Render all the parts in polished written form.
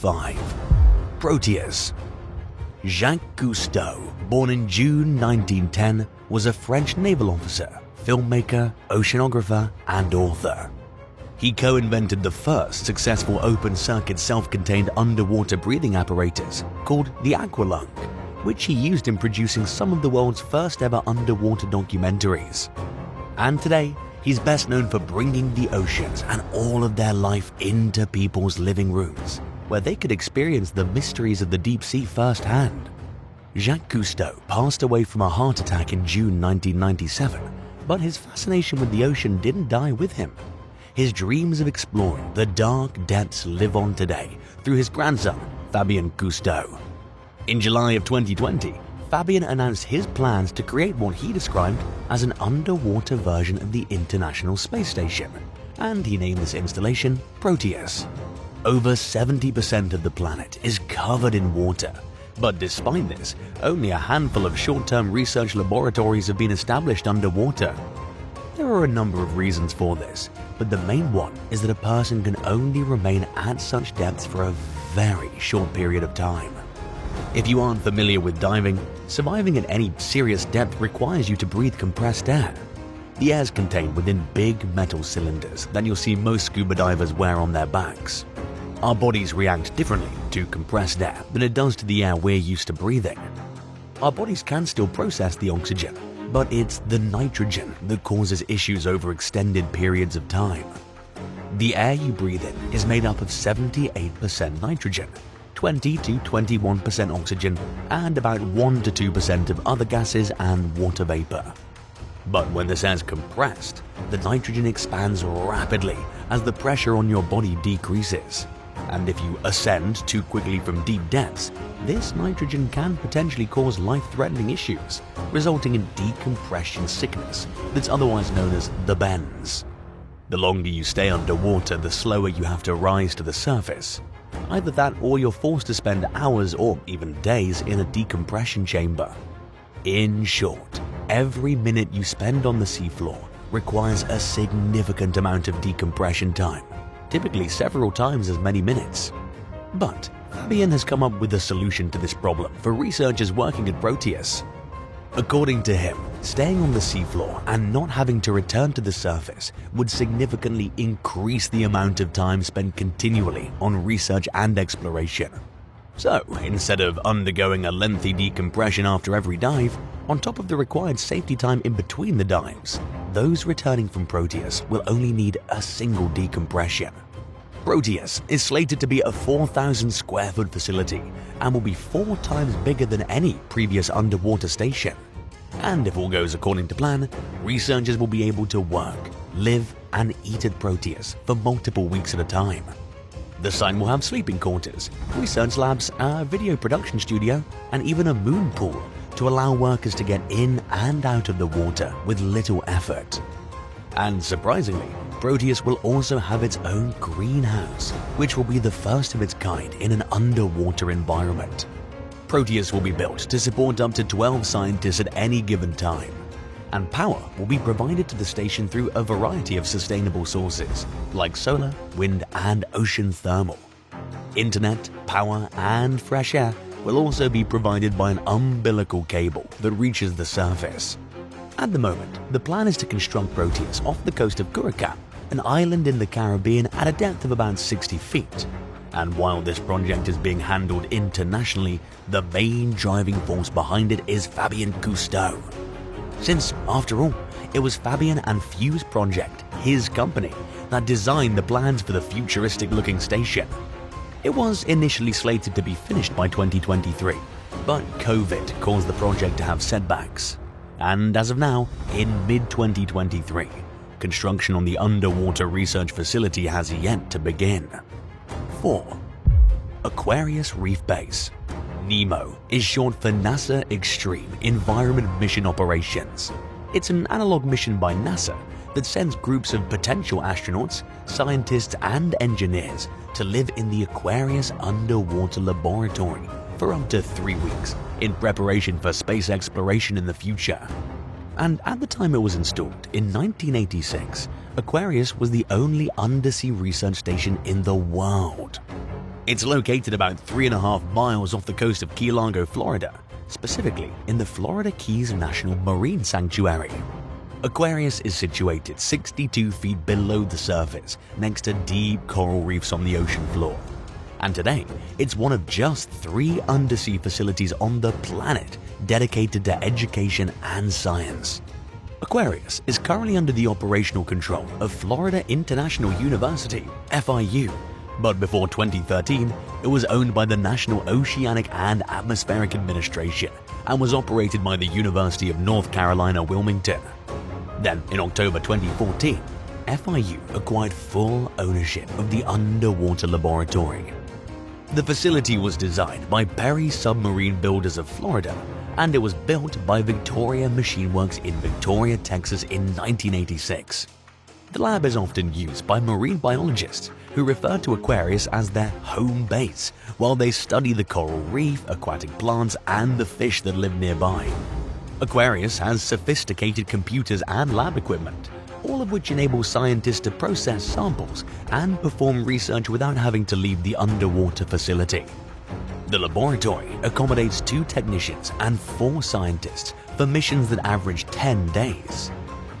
5. Proteus. Jacques Cousteau, born in June 1910, was a French naval officer, filmmaker, oceanographer, and author. He co-invented the first successful open-circuit self-contained underwater breathing apparatus called the Aqualung, which he used in producing some of the world's first ever underwater documentaries. And today, he's best known for bringing the oceans and all of their life into people's living rooms, where they could experience the mysteries of the deep sea firsthand. Jacques Cousteau passed away from a heart attack in June 1997, but his fascination with the ocean didn't die with him. His dreams of exploring the dark depths live on today through his grandson, Fabien Cousteau. In July of 2020, Fabien announced his plans to create what he described as an underwater version of the International Space Station, and he named this installation Proteus. Over 70% of the planet is covered in water, but despite this, only a handful of short-term research laboratories have been established underwater. There are a number of reasons for this, but the main one is that a person can only remain at such depths for a very short period of time. If you aren't familiar with diving, surviving at any serious depth requires you to breathe compressed air. The air is contained within big metal cylinders that you'll see most scuba divers wear on their backs. Our bodies react differently to compressed air than it does to the air we're used to breathing. Our bodies can still process the oxygen, but it's the nitrogen that causes issues over extended periods of time. The air you breathe in is made up of 78% nitrogen, 20 to 21% oxygen, and about 1 to 2% of other gases and water vapor. But when this air is compressed, the nitrogen expands rapidly as the pressure on your body decreases. And if you ascend too quickly from deep depths, this nitrogen can potentially cause life-threatening issues, resulting in decompression sickness that's otherwise known as the bends. The longer you stay underwater, the slower you have to rise to the surface. Either that or you're forced to spend hours or even days in a decompression chamber. In short, every minute you spend on the seafloor requires a significant amount of decompression time, typically several times as many minutes. But Fabien has come up with a solution to this problem for researchers working at Proteus. According to him, staying on the seafloor and not having to return to the surface would significantly increase the amount of time spent continually on research and exploration. So, instead of undergoing a lengthy decompression after every dive, on top of the required safety time in between the dives, those returning from Proteus will only need a single decompression. Proteus is slated to be a 4,000 square foot facility and will be 4 times bigger than any previous underwater station. And if all goes according to plan, researchers will be able to work, live, and eat at Proteus for multiple weeks at a time. The site will have sleeping quarters, research labs, a video production studio, and even a moon pool to allow workers to get in and out of the water with little effort. And surprisingly, Proteus will also have its own greenhouse, which will be the first of its kind in an underwater environment. Proteus will be built to support up to 12 scientists at any given time, and power will be provided to the station through a variety of sustainable sources, like solar, wind, and ocean thermal. Internet, power, and fresh air will also be provided by an umbilical cable that reaches the surface. At the moment, the plan is to construct Proteus off the coast of Curaçao, an island in the Caribbean at a depth of about 60 feet. And while this project is being handled internationally, the main driving force behind it is Fabien Cousteau. Since, after all, it was Fabien and Fuse Project, his company, that designed the plans for the futuristic-looking station. It was initially slated to be finished by 2023, but COVID caused the project to have setbacks. And as of now, in mid-2023, construction on the underwater research facility has yet to begin. 4. Aquarius Reef Base. NEMO is short for NASA Extreme Environment Mission Operations. It's an analog mission by NASA that sends groups of potential astronauts, scientists, and engineers to live in the Aquarius Underwater Laboratory for up to 3 weeks in preparation for space exploration in the future. And at the time it was installed, in 1986, Aquarius was the only undersea research station in the world. It's located about 3.5 miles off the coast of Key Largo, Florida, specifically in the Florida Keys National Marine Sanctuary. Aquarius is situated 62 feet below the surface, next to deep coral reefs on the ocean floor. And today, it's one of just 3 undersea facilities on the planet dedicated to education and science. Aquarius is currently under the operational control of Florida International University, FIU, but before 2013, it was owned by the National Oceanic and Atmospheric Administration and was operated by the University of North Carolina, Wilmington. Then, in October 2014, FIU acquired full ownership of the underwater laboratory. The facility was designed by Perry Submarine Builders of Florida, and it was built by Victoria Machine Works in Victoria, Texas in 1986. The lab is often used by marine biologists who refer to Aquarius as their home base while they study the coral reef, aquatic plants, and the fish that live nearby. Aquarius has sophisticated computers and lab equipment, all of which enable scientists to process samples and perform research without having to leave the underwater facility. The laboratory accommodates 2 technicians and 4 scientists for missions that average 10 days.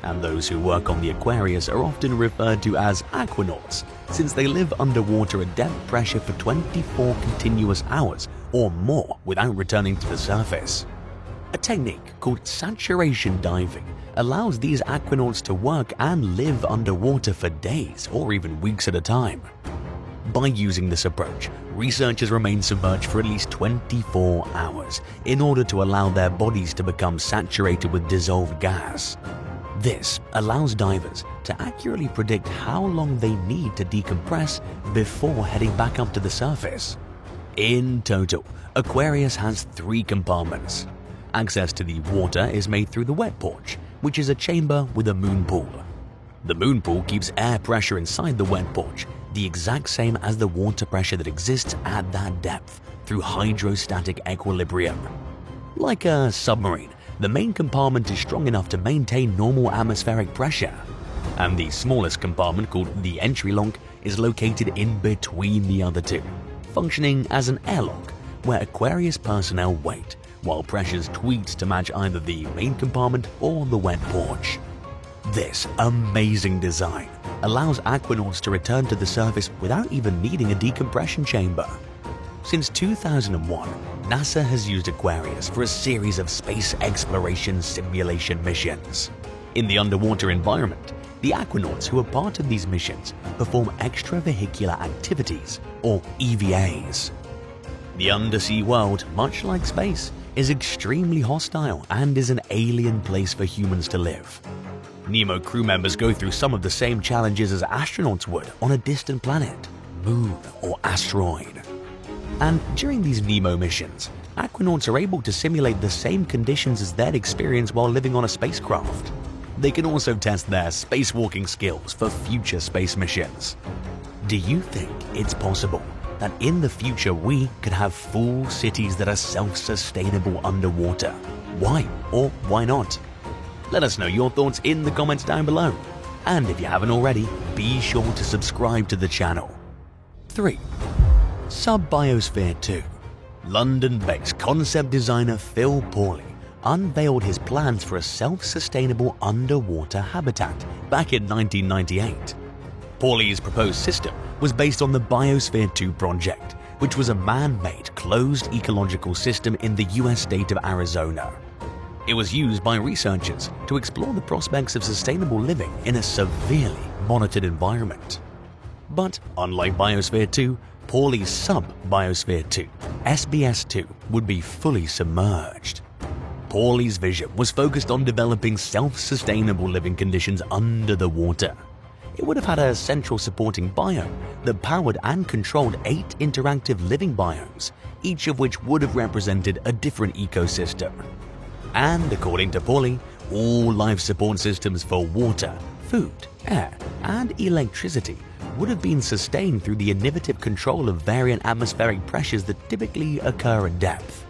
And those who work on the Aquarius are often referred to as aquanauts, since they live underwater at depth pressure for 24 continuous hours or more without returning to the surface. A technique called saturation diving allows these aquanauts to work and live underwater for days or even weeks at a time. By using this approach, researchers remain submerged for at least 24 hours in order to allow their bodies to become saturated with dissolved gas. This allows divers to accurately predict how long they need to decompress before heading back up to the surface. In total, Aquarius has 3 compartments. Access to the water is made through the wet porch, which is a chamber with a moon pool. The moon pool keeps air pressure inside the wet porch the exact same as the water pressure that exists at that depth through hydrostatic equilibrium. Like a submarine, the main compartment is strong enough to maintain normal atmospheric pressure, and the smallest compartment, called the entry lock, is located in between the other 2, functioning as an airlock where Aquarius personnel wait while pressures tweaked to match either the main compartment or the wet porch. This amazing design allows aquanauts to return to the surface without even needing a decompression chamber. Since 2001, NASA has used Aquarius for a series of space exploration simulation missions. In the underwater environment, the aquanauts who are part of these missions perform extravehicular activities, or EVAs. The undersea world, much like space, is extremely hostile and is an alien place for humans to live. Nemo crew members go through some of the same challenges as astronauts would on a distant planet, moon, or asteroid. And during these Nemo missions, aquanauts are able to simulate the same conditions as they'd experienced while living on a spacecraft. They can also test their spacewalking skills for future space missions. Do you think it's possible that in the future we could have full cities that are self-sustainable underwater? Why or why not? Let us know your thoughts in the comments down below. And if you haven't already, be sure to subscribe to the channel. 3. Subbiosphere 2. London-based concept designer Phil Pawley unveiled his plans for a self-sustainable underwater habitat back in 1998. Pawley's proposed system was based on the Biosphere 2 project, which was a man-made closed ecological system in the US state of Arizona. It was used by researchers to explore the prospects of sustainable living in a severely monitored environment. But unlike Biosphere 2, Pawley's Sub-Biosphere 2, SBS2, would be fully submerged. Pawley's vision was focused on developing self-sustainable living conditions under the water. It would have had a central supporting biome that powered and controlled 8 interactive living biomes, each of which would have represented a different ecosystem. And according to Pawley, all life support systems for water, food, air, and electricity would have been sustained through the innovative control of variant atmospheric pressures that typically occur at depth.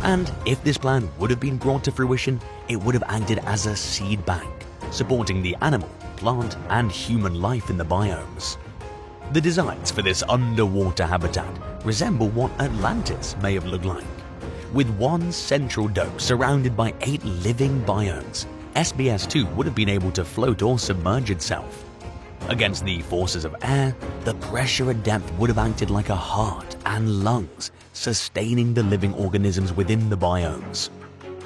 And if this plan would have been brought to fruition, it would have acted as a seed bank, supporting the animal, plant, and human life in the biomes. The designs for this underwater habitat resemble what Atlantis may have looked like. With one central dome surrounded by 8 living biomes, SBS-2 would have been able to float or submerge itself. Against the forces of air, the pressure at depth would have acted like a heart and lungs, sustaining the living organisms within the biomes.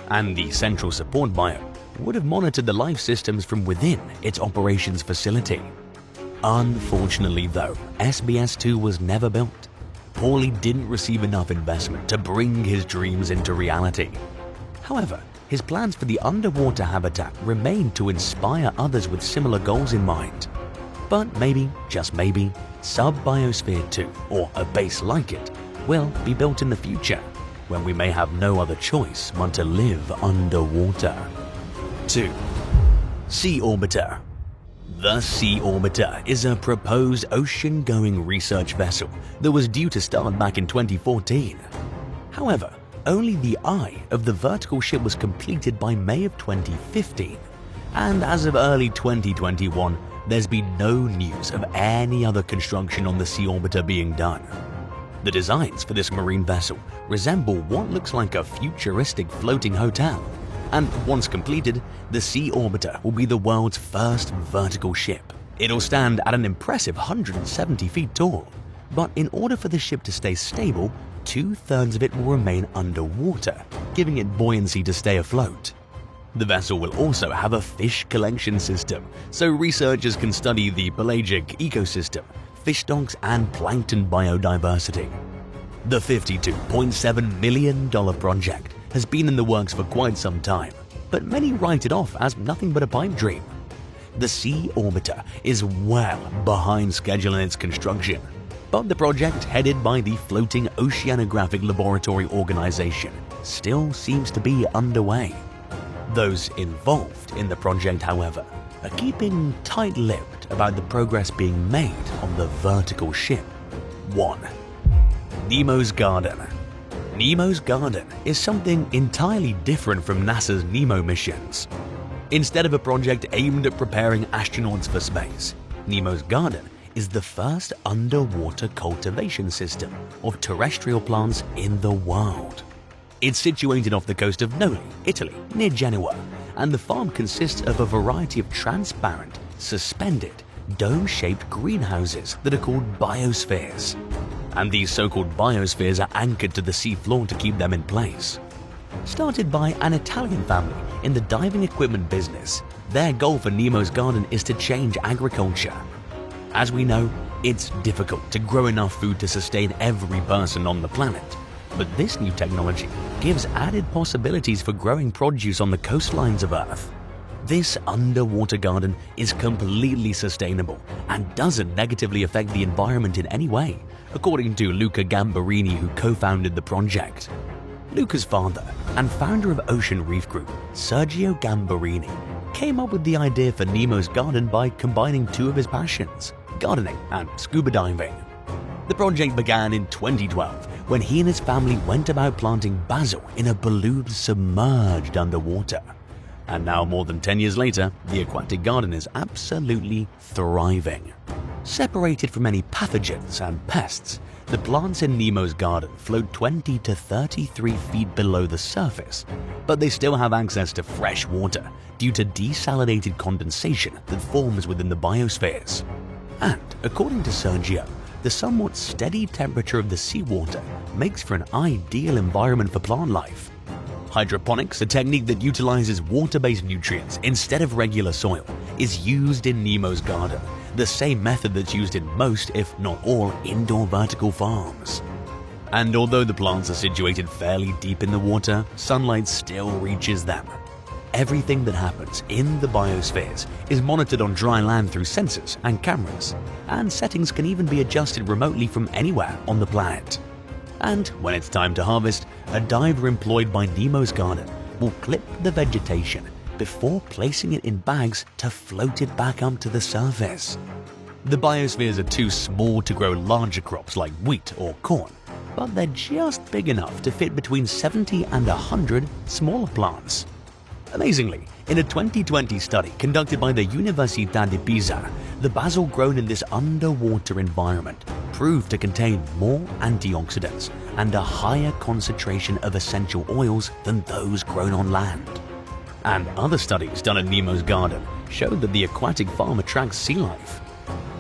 And the central support biome would have monitored the life systems from within its operations facility. Unfortunately though, SBS-2 was never built. Hawley didn't receive enough investment to bring his dreams into reality. However, his plans for the underwater habitat remained to inspire others with similar goals in mind. But maybe, just maybe, Sub-Biosphere 2, or a base like it, will be built in the future, when we may have no other choice but to live underwater. 2. Sea Orbiter. The Sea Orbiter is a proposed ocean-going research vessel that was due to start back in 2014. However, only the eye of the vertical ship was completed by May of 2015, and as of early 2021, there's been no news of any other construction on the Sea Orbiter being done. The designs for this marine vessel resemble what looks like a futuristic floating hotel, and once completed, the Sea Orbiter will be the world's first vertical ship. It'll stand at an impressive 170 feet tall, but in order for the ship to stay stable, 2/3 of it will remain underwater, giving it buoyancy to stay afloat. The vessel will also have a fish collection system, so researchers can study the pelagic ecosystem, fish stocks, and plankton biodiversity. The $52.7 million project has been in the works for quite some time, but many write it off as nothing but a pipe dream. The Sea Orbiter is well behind schedule in its construction, but the project headed by the Floating Oceanographic Laboratory Organization still seems to be underway. Those involved in the project, however, are keeping tight-lipped about the progress being made on the vertical ship. 1. Nemo's Garden. Nemo's Garden is something entirely different from NASA's NEMO missions. Instead of a project aimed at preparing astronauts for space, Nemo's Garden is the first underwater cultivation system of terrestrial plants in the world. It's situated off the coast of Noli, Italy, near Genoa, and the farm consists of a variety of transparent, suspended, dome-shaped greenhouses that are called biospheres. And these so-called biospheres are anchored to the seafloor to keep them in place. Started by an Italian family in the diving equipment business, their goal for Nemo's Garden is to change agriculture. As we know, it's difficult to grow enough food to sustain every person on the planet. But this new technology gives added possibilities for growing produce on the coastlines of Earth. This underwater garden is completely sustainable and doesn't negatively affect the environment in any way, according to Luca Gambarini, who co-founded the project. Luca's father and founder of Ocean Reef Group, Sergio Gambarini, came up with the idea for Nemo's Garden by combining two of his passions, gardening and scuba diving. The project began in 2012 when he and his family went about planting basil in a balloon submerged underwater. And now, more than 10 years later, the aquatic garden is absolutely thriving. Separated from any pathogens and pests, the plants in Nemo's Garden float 20 to 33 feet below the surface, but they still have access to fresh water due to desalinated condensation that forms within the biospheres. And according to Sergio, the somewhat steady temperature of the seawater makes for an ideal environment for plant life. Hydroponics, a technique that utilizes water-based nutrients instead of regular soil, is used in Nemo's Garden, the same method that's used in most, if not all, indoor vertical farms. And although the plants are situated fairly deep in the water, sunlight still reaches them. Everything that happens in the biospheres is monitored on dry land through sensors and cameras, and settings can even be adjusted remotely from anywhere on the planet. And when it's time to harvest, a diver employed by Nemo's Garden will clip the vegetation before placing it in bags to float it back up to the surface. The biospheres are too small to grow larger crops like wheat or corn, but they're just big enough to fit between 70 and 100 smaller plants. Amazingly, in a 2020 study conducted by the Università di Pisa, the basil grown in this underwater environment proved to contain more antioxidants and a higher concentration of essential oils than those grown on land. And other studies done at Nemo's garden showed that the aquatic farm attracts sea life.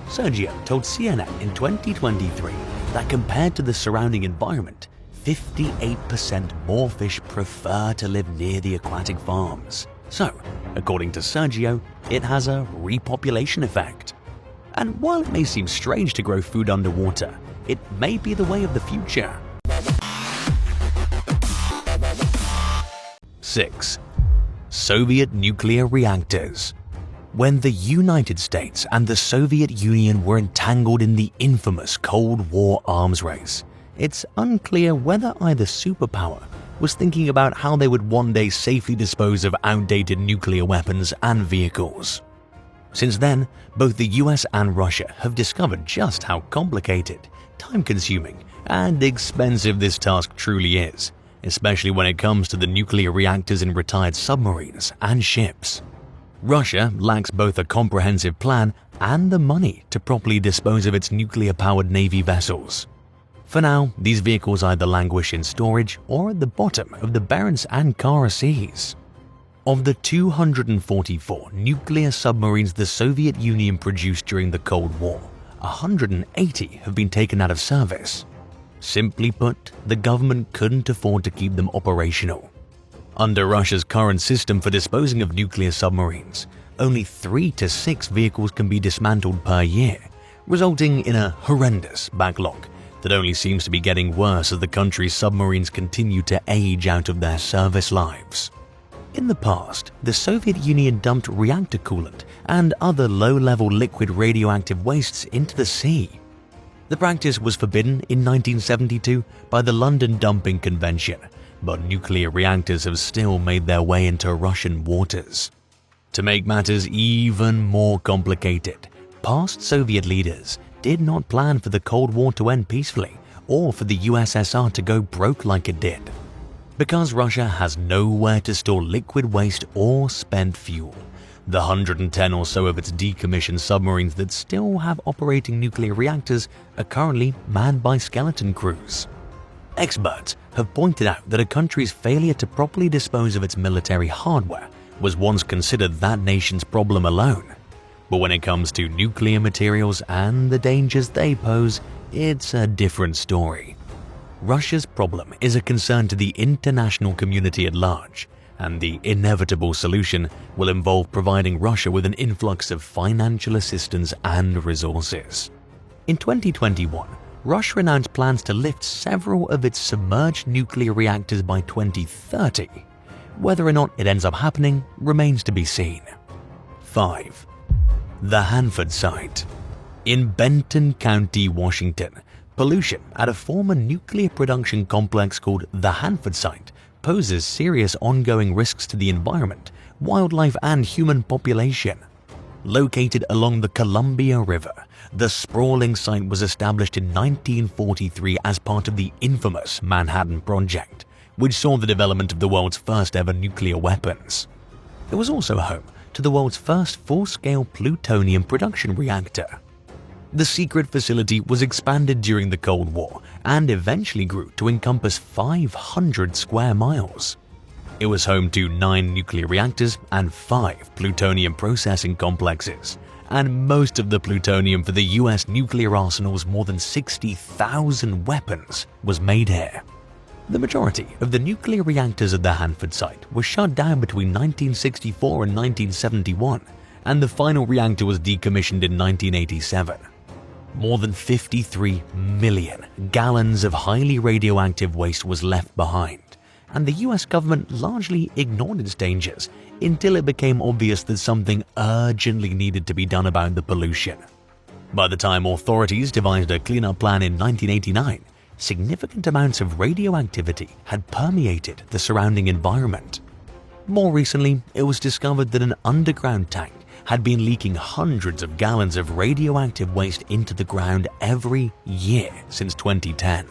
Sergio told CNN in 2023 that compared to the surrounding environment, 58% more fish prefer to live near the aquatic farms. So, according to Sergio, it has a repopulation effect. And while it may seem strange to grow food underwater, it may be the way of the future. 6. Soviet nuclear reactors. When the United States and the Soviet Union were entangled in the infamous Cold War arms race, it's unclear whether either superpower was thinking about how they would one day safely dispose of outdated nuclear weapons and vehicles. Since then, both the US and Russia have discovered just how complicated, time-consuming, and expensive this task truly is, especially when it comes to the nuclear reactors in retired submarines and ships. Russia lacks both a comprehensive plan and the money to properly dispose of its nuclear-powered Navy vessels. For now, these vehicles either languish in storage or at the bottom of the Barents and Kara Seas. Of the 244 nuclear submarines the Soviet Union produced during the Cold War, 180 have been taken out of service. Simply put, the government couldn't afford to keep them operational. Under Russia's current system for disposing of nuclear submarines, only 3 to 6 vehicles can be dismantled per year, resulting in a horrendous backlog that only seems to be getting worse as the country's submarines continue to age out of their service lives. In the past, the Soviet Union dumped reactor coolant and other low-level liquid radioactive wastes into the sea. The practice was forbidden in 1972 by the London Dumping Convention, but nuclear reactors have still made their way into Russian waters. To make matters even more complicated, past Soviet leaders did not plan for the Cold War to end peacefully or for the USSR to go broke like it did. Because Russia has nowhere to store liquid waste or spent fuel, the 110 or so of its decommissioned submarines that still have operating nuclear reactors are currently manned by skeleton crews. Experts have pointed out that a country's failure to properly dispose of its military hardware was once considered that nation's problem alone. But when it comes to nuclear materials and the dangers they pose, it's a different story. Russia's problem is a concern to the international community at large, and the inevitable solution will involve providing Russia with an influx of financial assistance and resources. In 2021, Russia announced plans to lift several of its submerged nuclear reactors by 2030. Whether or not it ends up happening remains to be seen. 5. The Hanford Site. In Benton County, Washington, pollution at a former nuclear production complex called the Hanford Site poses serious ongoing risks to the environment, wildlife, and human population. Located along the Columbia River, the sprawling site was established in 1943 as part of the infamous Manhattan Project, which saw the development of the world's first ever nuclear weapons. It was also home to the world's first full-scale plutonium production reactor. The secret facility was expanded during the Cold War and eventually grew to encompass 500 square miles. It was home to 9 nuclear reactors and 5 plutonium processing complexes, and most of the plutonium for the US nuclear arsenal's more than 60,000 weapons was made here. The majority of the nuclear reactors at the Hanford Site were shut down between 1964 and 1971, and the final reactor was decommissioned in 1987. More than 53 million gallons of highly radioactive waste was left behind, and the US government largely ignored its dangers until it became obvious that something urgently needed to be done about the pollution. By the time authorities devised a cleanup plan in 1989, significant amounts of radioactivity had permeated the surrounding environment. More recently, it was discovered that an underground tank had been leaking hundreds of gallons of radioactive waste into the ground every year since 2010.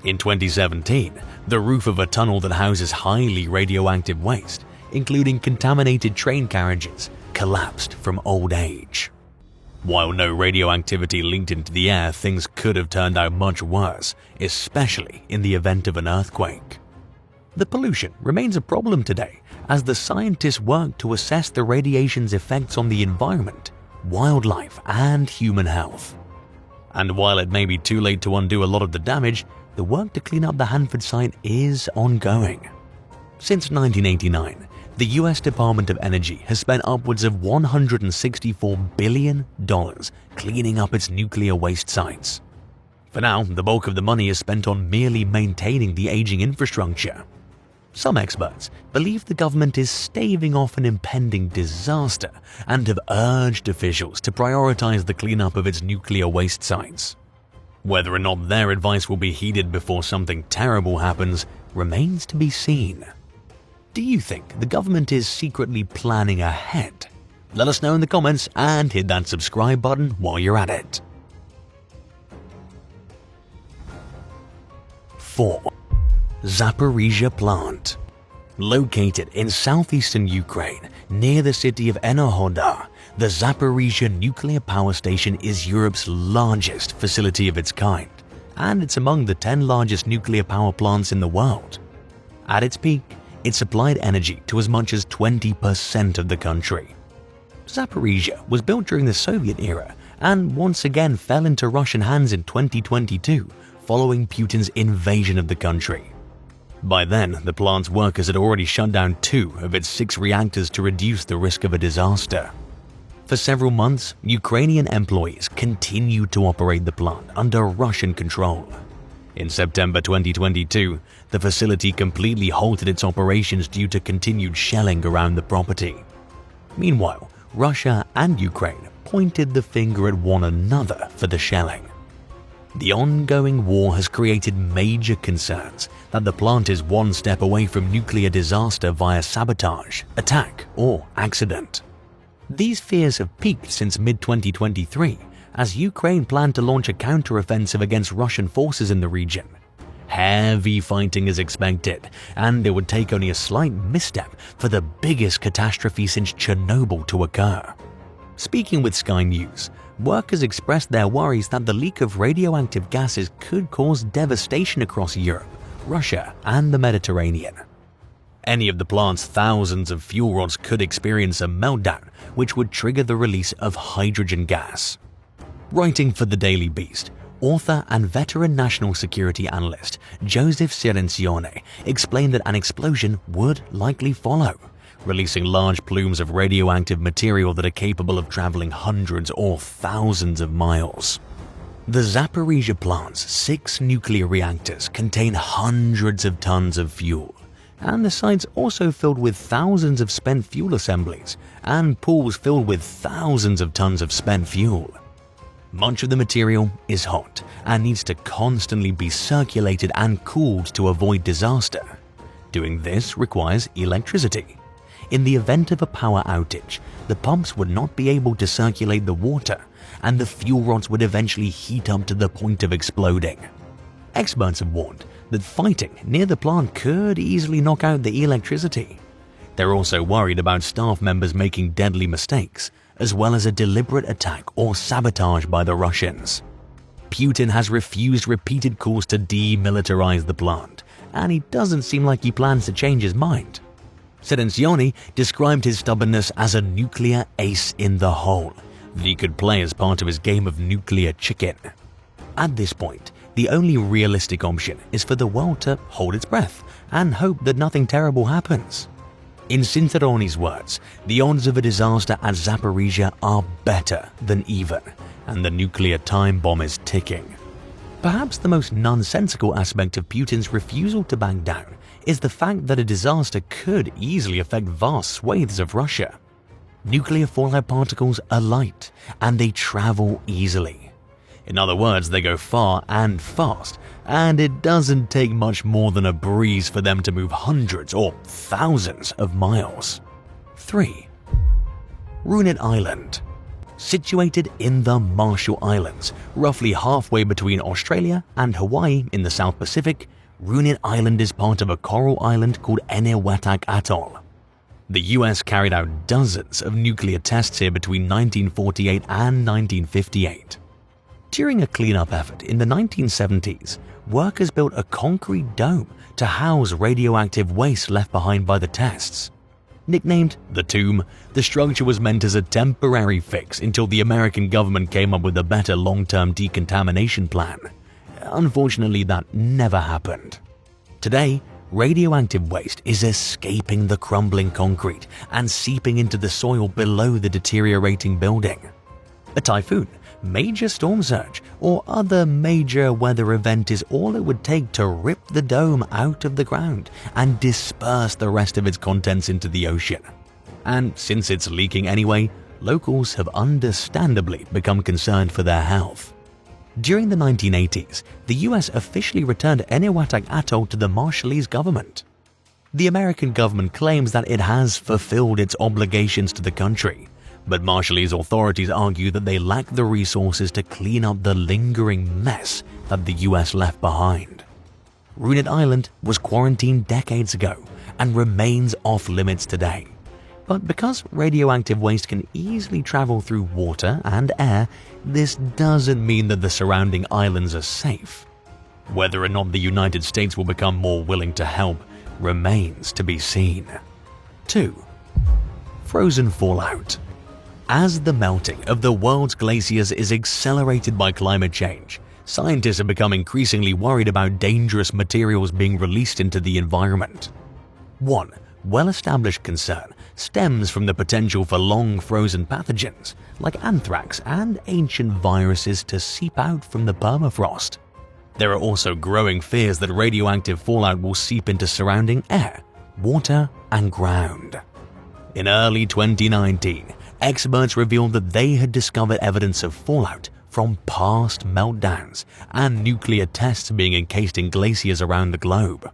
In 2017, the roof of a tunnel that houses highly radioactive waste including contaminated train carriages, collapsed from old age. While no radioactivity leaked into the air, things could have turned out much worse, especially in the event of an earthquake. The pollution remains a problem today as the scientists work to assess the radiation's effects on the environment, wildlife, and human health. And while it may be too late to undo a lot of the damage, the work to clean up the Hanford site is ongoing. Since 1989, the US Department of Energy has spent upwards of $164 billion cleaning up its nuclear waste sites. For now, the bulk of the money is spent on merely maintaining the aging infrastructure. Some experts believe the government is staving off an impending disaster and have urged officials to prioritize the cleanup of its nuclear waste sites. Whether or not their advice will be heeded before something terrible happens remains to be seen. Do you think the government is secretly planning ahead? Let us know in the comments and hit that subscribe button while you're at it. 4. Zaporizhzhia Plant. Located in southeastern Ukraine, near the city of Enerhodar, the Zaporizhzhia Nuclear Power Station is Europe's largest facility of its kind, and it's among the 10 largest nuclear power plants in the world. At its peak, it supplied energy to as much as 20% of the country. Zaporizhzhia was built during the Soviet era and once again fell into Russian hands in 2022 following Putin's invasion of the country. By then, the plant's workers had already shut down 2 of its 6 reactors to reduce the risk of a disaster. For several months, Ukrainian employees continued to operate the plant under Russian control. In September 2022, the facility completely halted its operations due to continued shelling around the property. Meanwhile, Russia and Ukraine pointed the finger at one another for the shelling. The ongoing war has created major concerns that the plant is one step away from nuclear disaster via sabotage, attack, or accident. These fears have peaked since mid-2023 as Ukraine planned to launch a counter-offensive against Russian forces in the region. Heavy fighting is expected, and it would take only a slight misstep for the biggest catastrophe since Chernobyl to occur. Speaking with Sky News, workers expressed their worries that the leak of radioactive gases could cause devastation across Europe, Russia, and the Mediterranean. Any of the plant's thousands of fuel rods could experience a meltdown, which would trigger the release of hydrogen gas. Writing for the Daily Beast, author and veteran national security analyst Joseph Cirincione explained that an explosion would likely follow, releasing large plumes of radioactive material that are capable of traveling hundreds or thousands of miles. The Zaporizhzhia plant's 6 nuclear reactors contain hundreds of tons of fuel, and the site's also filled with thousands of spent fuel assemblies and pools filled with thousands of tons of spent fuel. Much of the material is hot and needs to constantly be circulated and cooled to avoid disaster. Doing this requires electricity. In the event of a power outage, the pumps would not be able to circulate the water, and the fuel rods would eventually heat up to the point of exploding. Experts have warned that fighting near the plant could easily knock out the electricity. They're also worried about staff members making deadly mistakes, as well as a deliberate attack or sabotage by the Russians. Putin has refused repeated calls to demilitarize the plant, and he doesn't seem like he plans to change his mind. Cirincione described his stubbornness as a nuclear ace in the hole that he could play as part of his game of nuclear chicken. At this point, the only realistic option is for the world to hold its breath and hope that nothing terrible happens. In Cinturone's words, the odds of a disaster at Zaporizhzhia are better than even, and the nuclear time bomb is ticking. Perhaps the most nonsensical aspect of Putin's refusal to back down is the fact that a disaster could easily affect vast swathes of Russia. Nuclear fallout particles are light, and they travel easily. In other words, they go far and fast, and it doesn't take much more than a breeze for them to move hundreds or thousands of miles. 3. Runit Island. Situated in the Marshall Islands, roughly halfway between Australia and Hawaii in the South Pacific, Runit Island is part of a coral island called Eniwetok Atoll. The US carried out dozens of nuclear tests here between 1948 and 1958. During a cleanup effort in the 1970s, workers built a concrete dome to house radioactive waste left behind by the tests. Nicknamed the Tomb, the structure was meant as a temporary fix until the American government came up with a better long-term decontamination plan. Unfortunately, that never happened. Today, radioactive waste is escaping the crumbling concrete and seeping into the soil below the deteriorating building. A typhoon, major storm surge, or other major weather event is all it would take to rip the dome out of the ground and disperse the rest of its contents into the ocean. And since it's leaking anyway, locals have understandably become concerned for their health. During the 1980s, the US officially returned Eniwetok Atoll to the Marshallese government. The American government claims that it has fulfilled its obligations to the country, but Marshallese authorities argue that they lack the resources to clean up the lingering mess that the US left behind. Ruined Island was quarantined decades ago and remains off limits today. But because radioactive waste can easily travel through water and air, this doesn't mean that the surrounding islands are safe. Whether or not the United States will become more willing to help remains to be seen. 2. Frozen fallout. As the melting of the world's glaciers is accelerated by climate change, scientists have become increasingly worried about dangerous materials being released into the environment. One well-established concern stems from the potential for long-frozen pathogens like anthrax and ancient viruses to seep out from the permafrost. There are also growing fears that radioactive fallout will seep into surrounding air, water, and ground. In early 2019, experts revealed that they had discovered evidence of fallout from past meltdowns and nuclear tests being encased in glaciers around the globe.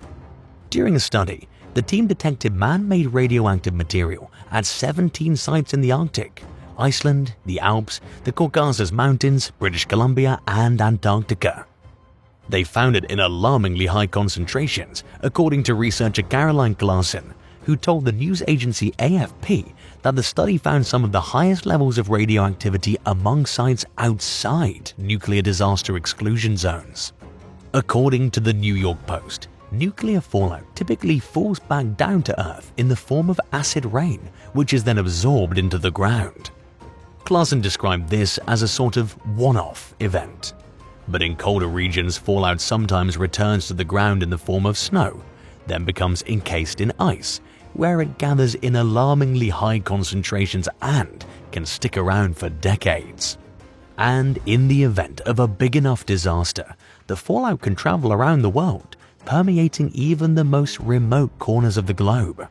During a study, the team detected man-made radioactive material at 17 sites in the Arctic, Iceland, the Alps, the Caucasus Mountains, British Columbia, and Antarctica. They found it in alarmingly high concentrations, according to researcher Caroline Claassen, who told the news agency AFP that the study found some of the highest levels of radioactivity among sites outside nuclear disaster exclusion zones. According to the New York Post, nuclear fallout typically falls back down to Earth in the form of acid rain, which is then absorbed into the ground. Claassen described this as a sort of one-off event. But in colder regions, fallout sometimes returns to the ground in the form of snow, then becomes encased in ice, where it gathers in alarmingly high concentrations and can stick around for decades. And in the event of a big enough disaster, the fallout can travel around the world, permeating even the most remote corners of the globe.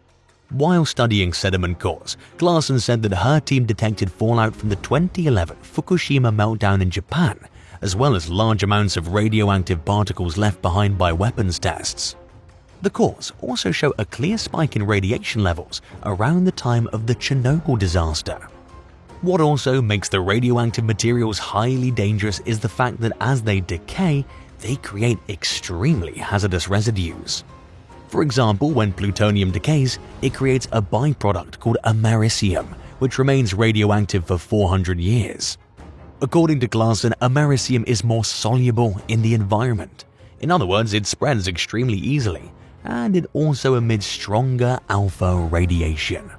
While studying sediment cores, Claassen said that her team detected fallout from the 2011 Fukushima meltdown in Japan, as well as large amounts of radioactive particles left behind by weapons tests. The cores also show a clear spike in radiation levels around the time of the Chernobyl disaster. What also makes the radioactive materials highly dangerous is the fact that as they decay, they create extremely hazardous residues. For example, when plutonium decays, it creates a byproduct called americium, which remains radioactive for 400 years. According to Claassen, americium is more soluble in the environment. In other words, it spreads extremely easily, and it also emits stronger alpha radiation.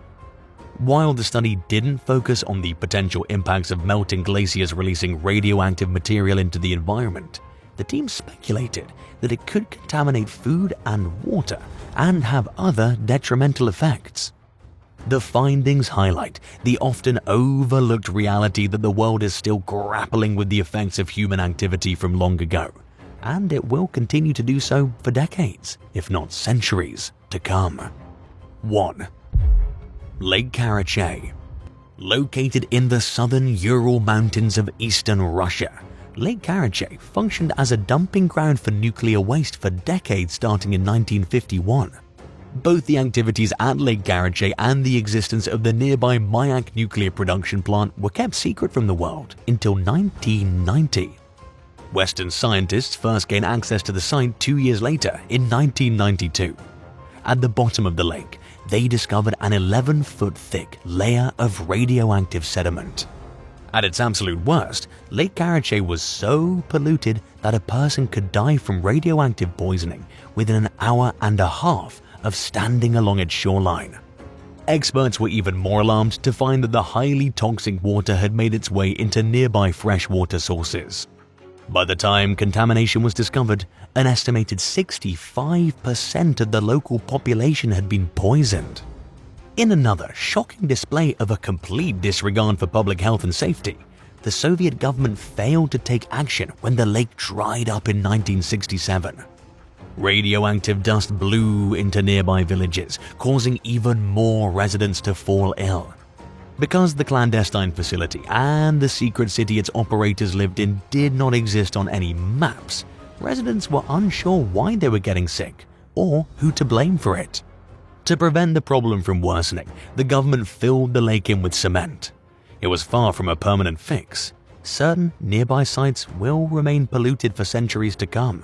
While the study didn't focus on the potential impacts of melting glaciers releasing radioactive material into the environment, the team speculated that it could contaminate food and water and have other detrimental effects. The findings highlight the often overlooked reality that the world is still grappling with the effects of human activity from long ago, and it will continue to do so for decades, if not centuries, to come. 1. Lake Karachay. Located in the southern Ural Mountains of eastern Russia, Lake Karachay functioned as a dumping ground for nuclear waste for decades starting in 1951. Both the activities at Lake Karachay and the existence of the nearby Mayak nuclear production plant were kept secret from the world until 1990. Western scientists first gained access to the site 2 years later in 1992. at the bottom of the lake, they discovered an 11-foot thick layer of radioactive sediment. At its absolute worst, Lake Karachay was so polluted that a person could die from radioactive poisoning within an hour and a half of standing along its shoreline. Experts were even more alarmed to find that the highly toxic water had made its way into nearby freshwater sources. By the time contamination was discovered, an estimated 65% of the local population had been poisoned. In another shocking display of a complete disregard for public health and safety, the Soviet government failed to take action when the lake dried up in 1967. Radioactive dust blew into nearby villages, causing even more residents to fall ill. Because the clandestine facility and the secret city its operators lived in did not exist on any maps, residents were unsure why they were getting sick or who to blame for it. To prevent the problem from worsening, the government filled the lake in with cement. It was far from a permanent fix. Certain nearby sites will remain polluted for centuries to come.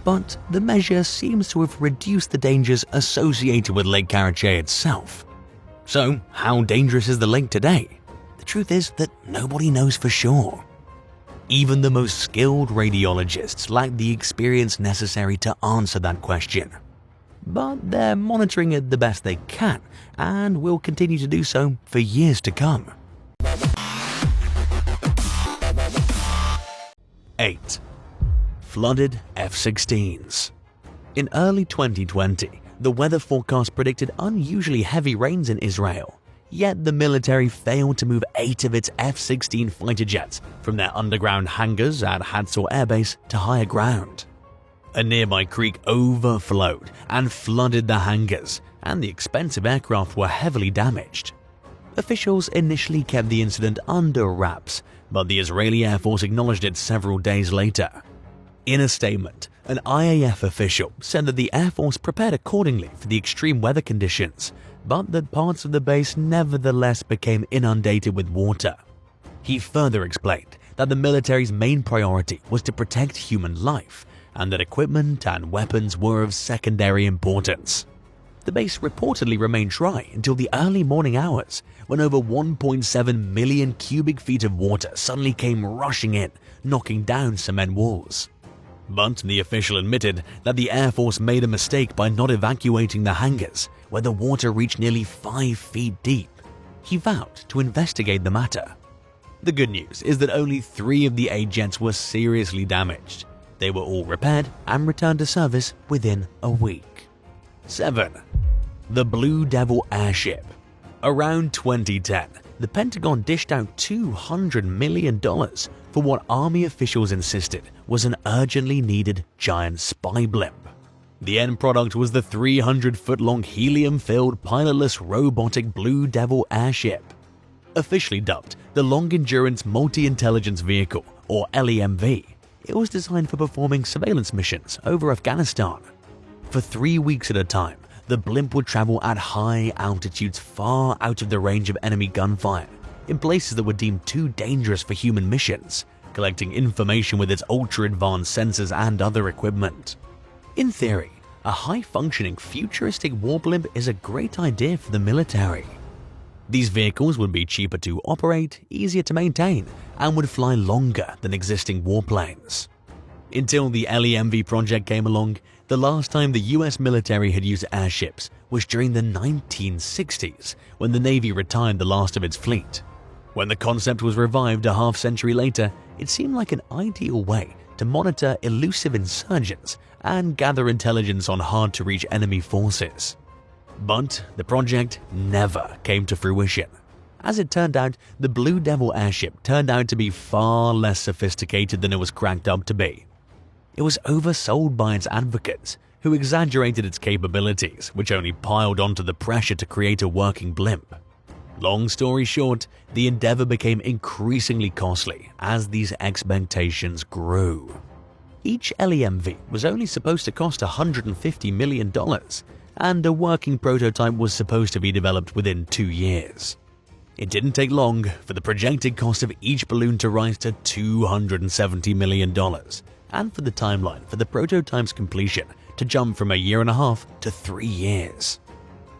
But the measure seems to have reduced the dangers associated with Lake Karachay itself. So, how dangerous is the lake today? The truth is that nobody knows for sure. Even the most skilled radiologists lack the experience necessary to answer that question. But they're monitoring it the best they can and will continue to do so for years to come. 8. Flooded F-16s. In early 2020, the weather forecast predicted unusually heavy rains in Israel, yet the military failed to move 8 of its F-16 fighter jets from their underground hangars at Hatzor Air Base to higher ground. A nearby creek overflowed and flooded the hangars, and the expensive aircraft were heavily damaged. Officials initially kept the incident under wraps, but the Israeli Air Force acknowledged it several days later. In a statement, an IAF official said that the Air Force prepared accordingly for the extreme weather conditions, but that parts of the base nevertheless became inundated with water. He further explained that the military's main priority was to protect human life, and that equipment and weapons were of secondary importance. The base reportedly remained dry until the early morning hours, when over 1.7 million cubic feet of water suddenly came rushing in, knocking down cement walls. But the official admitted that the Air Force made a mistake by not evacuating the hangars, where the water reached nearly 5 feet deep. He vowed to investigate the matter. The good news is that only 3 of the 8 jets were seriously damaged. They were all repaired and returned to service within a week. 7. The Blue Devil airship. Around 2010, the Pentagon dished out $200 million for what Army officials insisted was an urgently needed giant spy blimp. The end product was the 300-foot-long helium-filled pilotless robotic Blue Devil airship. Officially dubbed the Long Endurance Multi-Intelligence Vehicle, or LEMV, it was designed for performing surveillance missions over Afghanistan. For 3 weeks at a time, the blimp would travel at high altitudes far out of the range of enemy gunfire, in places that were deemed too dangerous for human missions, collecting information with its ultra-advanced sensors and other equipment. In theory, a high-functioning futuristic war blimp is a great idea for the military. These vehicles would be cheaper to operate, easier to maintain, and would fly longer than existing warplanes. Until the LEMV project came along, the last time the US military had used airships was during the 1960s, when the Navy retired the last of its fleet. When the concept was revived a half-century later, it seemed like an ideal way to monitor elusive insurgents and gather intelligence on hard-to-reach enemy forces. But the project never came to fruition. As it turned out, the Blue Devil airship turned out to be far less sophisticated than it was cracked up to be. It was oversold by its advocates, who exaggerated its capabilities, which only piled onto the pressure to create a working blimp. Long story short, the endeavor became increasingly costly as these expectations grew. Each LEMV was only supposed to cost $150 million, and a working prototype was supposed to be developed within 2 years. It didn't take long for the projected cost of each balloon to rise to $270 million, and for the timeline for the prototype's completion to jump from a year and a half to 3 years.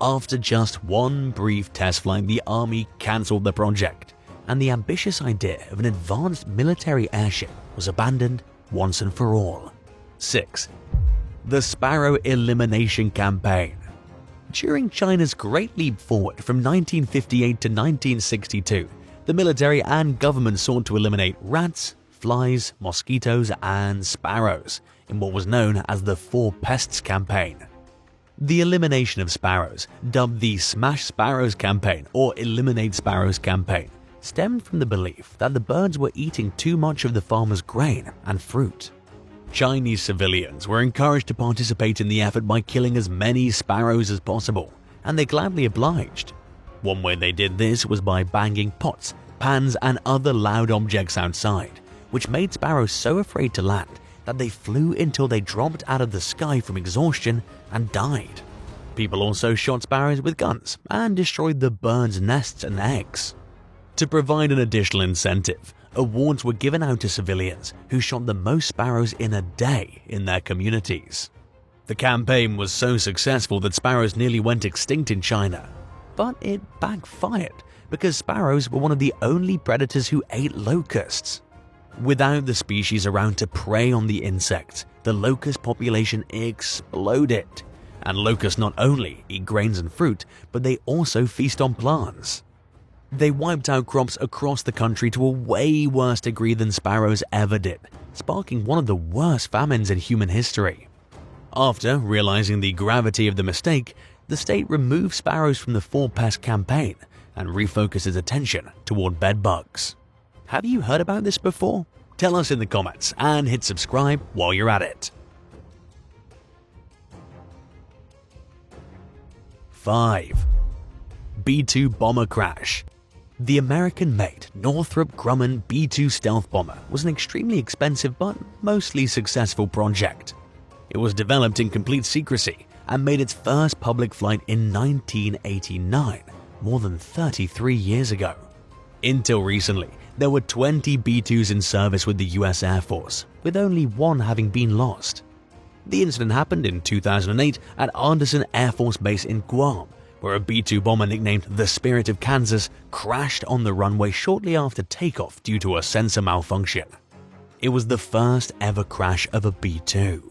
After just one brief test flight, the Army cancelled the project, and the ambitious idea of an advanced military airship was abandoned once and for all. 6. The Sparrow Elimination Campaign. During China's Great Leap Forward from 1958 to 1962, the military and government sought to eliminate rats, flies, mosquitoes, and sparrows in what was known as the Four Pests Campaign. The elimination of sparrows, dubbed the Smash Sparrows Campaign or Eliminate Sparrows Campaign, stemmed from the belief that the birds were eating too much of the farmers' grain and fruit. Chinese civilians were encouraged to participate in the effort by killing as many sparrows as possible, and they gladly obliged. One way they did this was by banging pots, pans, and other loud objects outside, which made sparrows so afraid to land that they flew until they dropped out of the sky from exhaustion and died. People also shot sparrows with guns and destroyed the birds' nests and eggs. To provide an additional incentive, awards were given out to civilians who shot the most sparrows in a day in their communities. The campaign was so successful that sparrows nearly went extinct in China. But it backfired because sparrows were one of the only predators who ate locusts. Without the species around to prey on the insects, the locust population exploded. And locusts not only eat grains and fruit, but they also feast on plants. They wiped out crops across the country to a way worse degree than sparrows ever did, sparking one of the worst famines in human history. After realizing the gravity of the mistake, the state removed sparrows from the Four Pest Campaign and refocused its attention toward bedbugs. Have you heard about this before? Tell us in the comments and hit subscribe while you're at it. 5. B-2 bomber crash. The American-made Northrop Grumman B-2 stealth bomber was an extremely expensive but mostly successful project. It was developed in complete secrecy and made its first public flight in 1989, more than 33 years ago. Until recently, there were 20 B-2s in service with the US Air Force, with only one having been lost. The incident happened in 2008 at Andersen Air Force Base in Guam, where a B-2 bomber nicknamed the Spirit of Kansas crashed on the runway shortly after takeoff due to a sensor malfunction. It was the first ever crash of a B-2.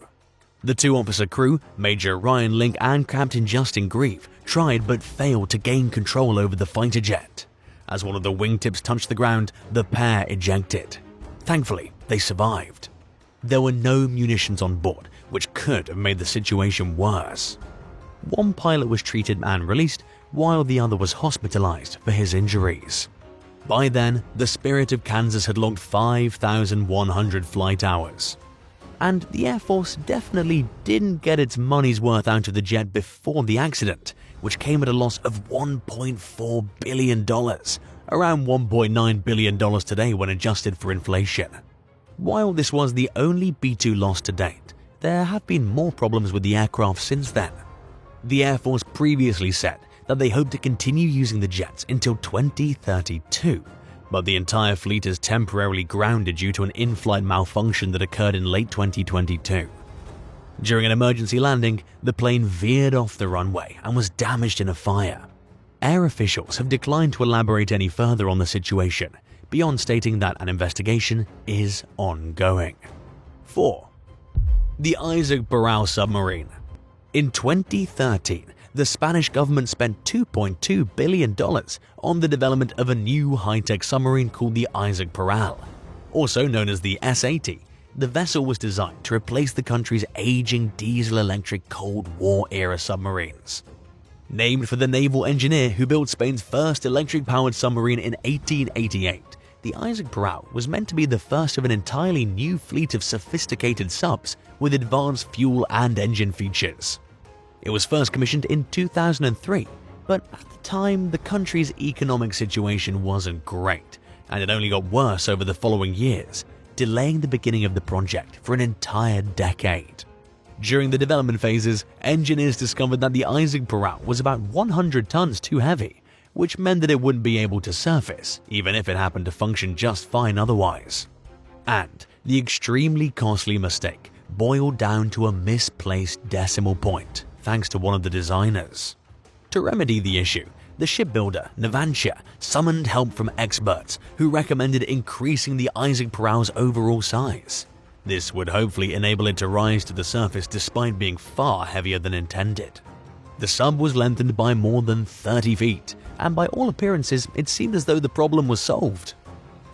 The two-officer crew, Major Ryan Link and Captain Justin Grieve, tried but failed to gain control over the fighter jet. As one of the wingtips touched the ground, the pair ejected. Thankfully, they survived. There were no munitions on board, which could have made the situation worse. One pilot was treated and released, while the other was hospitalized for his injuries. By then, the Spirit of Kansas had logged 5,100 flight hours. And the Air Force definitely didn't get its money's worth out of the jet before the accident, which came at a loss of $1.4 billion, around $1.9 billion today when adjusted for inflation. While this was the only B-2 loss to date, there have been more problems with the aircraft since then. The Air Force previously said that they hope to continue using the jets until 2032, but the entire fleet is temporarily grounded due to an in-flight malfunction that occurred in late 2022. During an emergency landing, the plane veered off the runway and was damaged in a fire. Air officials have declined to elaborate any further on the situation, beyond stating that an investigation is ongoing. 4. The Isaac Peral submarine. In 2013, the Spanish government spent $2.2 billion on the development of a new high-tech submarine called the Isaac Peral. Also known as the S-80, the vessel was designed to replace the country's aging diesel-electric Cold War-era submarines. Named for the naval engineer who built Spain's first electric-powered submarine in 1888, the Isaac Peral was meant to be the first of an entirely new fleet of sophisticated subs with advanced fuel and engine features. It was first commissioned in 2003, but at the time the country's economic situation wasn't great, and it only got worse over the following years, delaying the beginning of the project for an entire decade. During the development phases, engineers discovered that the Isaac Peral was about 100 tons too heavy, which meant that it wouldn't be able to surface, even if it happened to function just fine otherwise. And the extremely costly mistake boiled down to a misplaced decimal point thanks to one of the designers. To remedy the issue, the shipbuilder, Navantia, summoned help from experts who recommended increasing the Isaac Perrault's overall size. This would hopefully enable it to rise to the surface despite being far heavier than intended. The sub was lengthened by more than 30 feet, and by all appearances, it seemed as though the problem was solved.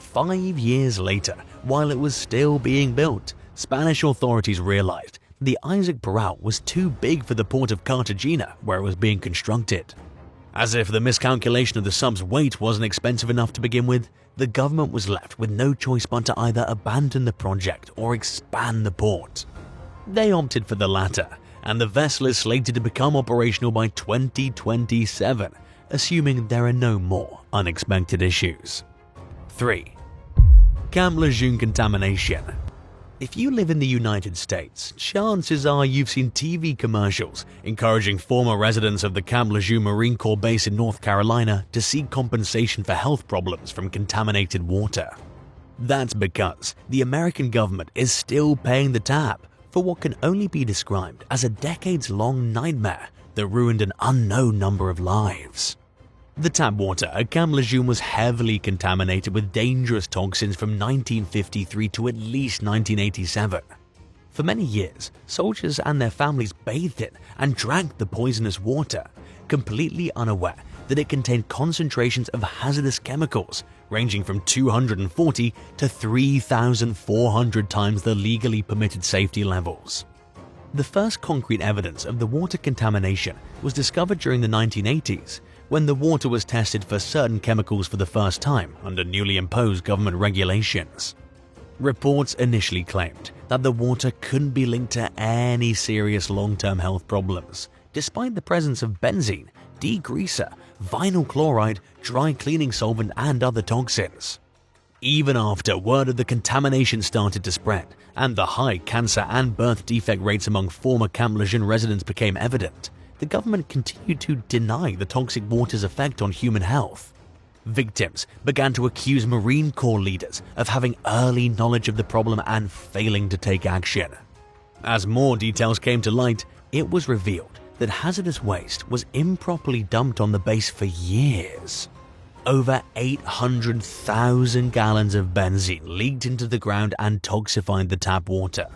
5 years later, while it was still being built, Spanish authorities realized the Isaac Perrault was too big for the port of Cartagena where it was being constructed. As if the miscalculation of the sub's weight wasn't expensive enough to begin with, the government was left with no choice but to either abandon the project or expand the port. They opted for the latter, and the vessel is slated to become operational by 2027, assuming there are no more unexpected issues. 3. Camp Lejeune contamination. If you live in the United States, chances are you've seen TV commercials encouraging former residents of the Camp Lejeune Marine Corps Base in North Carolina to seek compensation for health problems from contaminated water. That's because the American government is still paying the tab for what can only be described as a decades-long nightmare that ruined an unknown number of lives. The tap water at Camp Lejeune was heavily contaminated with dangerous toxins from 1953 to at least 1987. For many years, soldiers and their families bathed in and drank the poisonous water, completely unaware that it contained concentrations of hazardous chemicals ranging from 240 to 3,400 times the legally permitted safety levels. The first concrete evidence of the water contamination was discovered during the 1980s, when the water was tested for certain chemicals for the first time under newly imposed government regulations. Reports initially claimed that the water couldn't be linked to any serious long-term health problems, despite the presence of benzene, degreaser, vinyl chloride, dry cleaning solvent, and other toxins. Even after word of the contamination started to spread, and the high cancer and birth defect rates among former Camp Lejeune residents became evident, the government continued to deny the toxic water's effect on human health. Victims began to accuse Marine Corps leaders of having early knowledge of the problem and failing to take action. As more details came to light, it was revealed that hazardous waste was improperly dumped on the base for years. Over 800,000 gallons of benzene leaked into the ground and toxified the tap water.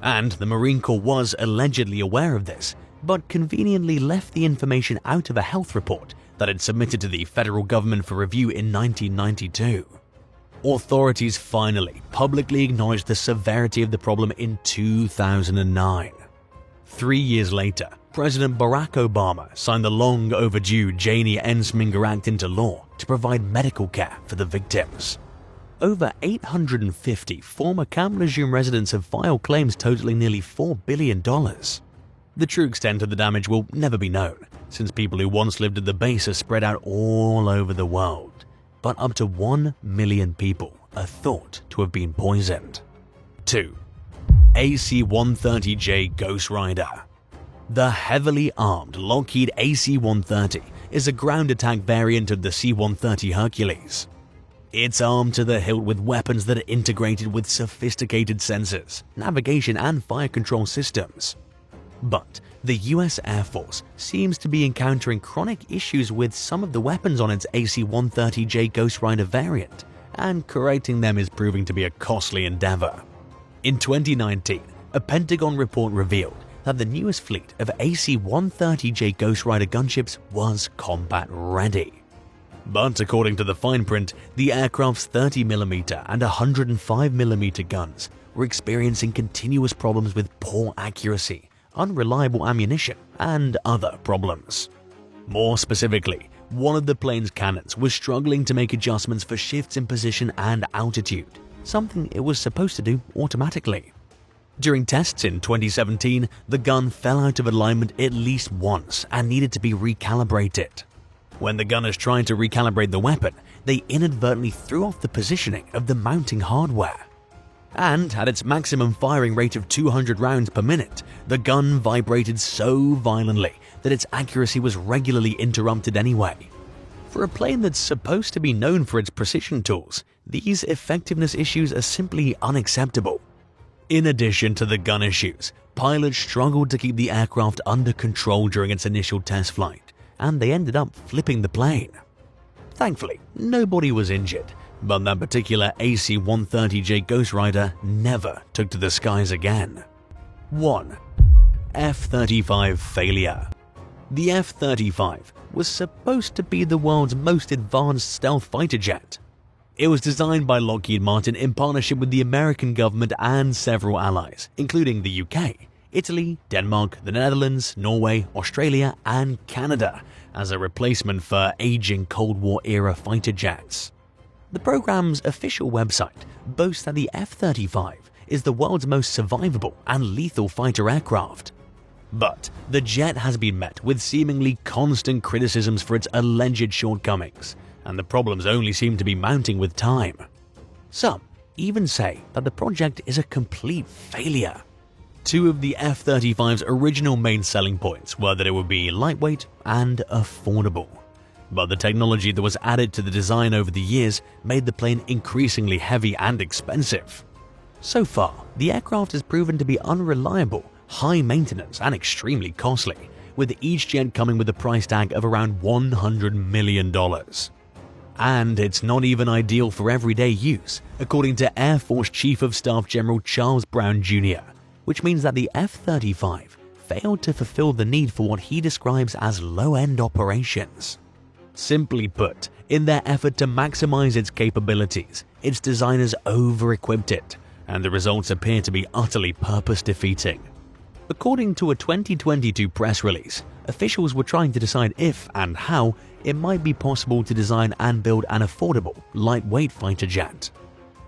And the Marine Corps was allegedly aware of this, but conveniently left the information out of a health report that had submitted to the federal government for review in 1992. Authorities finally publicly acknowledged the severity of the problem in 2009. 3 years later, President Barack Obama signed the long overdue Cheney-Ensminger Act into law to provide medical care for the victims. Over 850 former Camp Lejeune residents have filed claims totaling nearly $4 billion. The true extent of the damage will never be known, since people who once lived at the base are spread out all over the world, but up to 1 million people are thought to have been poisoned. 2. AC-130J Ghost Rider. The heavily armed Lockheed AC-130 is a ground attack variant of the C-130 Hercules. It's armed to the hilt with weapons that are integrated with sophisticated sensors, navigation, and fire control systems. But the US Air Force seems to be encountering chronic issues with some of the weapons on its AC-130J Ghost Rider variant, and correcting them is proving to be a costly endeavor. In 2019, a Pentagon report revealed that the newest fleet of AC-130J Ghost Rider gunships was combat-ready. But according to the fine print, the aircraft's 30mm and 105mm guns were experiencing continuous problems with poor accuracy, unreliable ammunition, and other problems. More specifically, one of the plane's cannons was struggling to make adjustments for shifts in position and altitude, something it was supposed to do automatically. During tests in 2017, the gun fell out of alignment at least once and needed to be recalibrated. When the gunners tried to recalibrate the weapon, they inadvertently threw off the positioning of the mounting hardware. And at its maximum firing rate of 200 rounds per minute, the gun vibrated so violently that its accuracy was regularly interrupted anyway. For a plane that's supposed to be known for its precision tools, these effectiveness issues are simply unacceptable. In addition to the gun issues, pilots struggled to keep the aircraft under control during its initial test flight, and they ended up flipping the plane. Thankfully, nobody was injured, but that particular AC-130J Ghost Rider never took to the skies again. 1. F-35 failure. The F-35 was supposed to be the world's most advanced stealth fighter jet. It was designed by Lockheed Martin in partnership with the American government and several allies, including the UK, Italy, Denmark, the Netherlands, Norway, Australia, and Canada, as a replacement for aging Cold War-era fighter jets. The program's official website boasts that the F-35 is the world's most survivable and lethal fighter aircraft. But the jet has been met with seemingly constant criticisms for its alleged shortcomings, and the problems only seem to be mounting with time. Some even say that the project is a complete failure. Two of the F-35's original main selling points were that it would be lightweight and affordable. But the technology that was added to the design over the years made the plane increasingly heavy and expensive. So far, the aircraft has proven to be unreliable, high maintenance, and extremely costly, with each jet coming with a price tag of around $100 million. And it's not even ideal for everyday use, according to Air Force Chief of Staff General Charles Brown Jr., which means that the F-35 failed to fulfill the need for what he describes as low-end operations. Simply put, in their effort to maximize its capabilities, its designers over-equipped it, and the results appear to be utterly purpose-defeating. According to a 2022 press release, officials were trying to decide if and how it might be possible to design and build an affordable, lightweight fighter jet.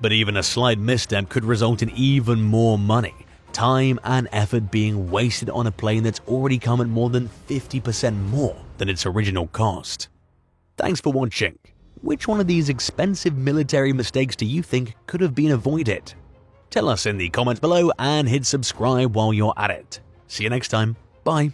But even a slight misstep could result in even more money, time and effort being wasted on a plane that's already come at more than 50% more than its original cost. Thanks for watching. Which one of these expensive military mistakes do you think could have been avoided? Tell us in the comments below and hit subscribe while you're at it. See you next time. Bye.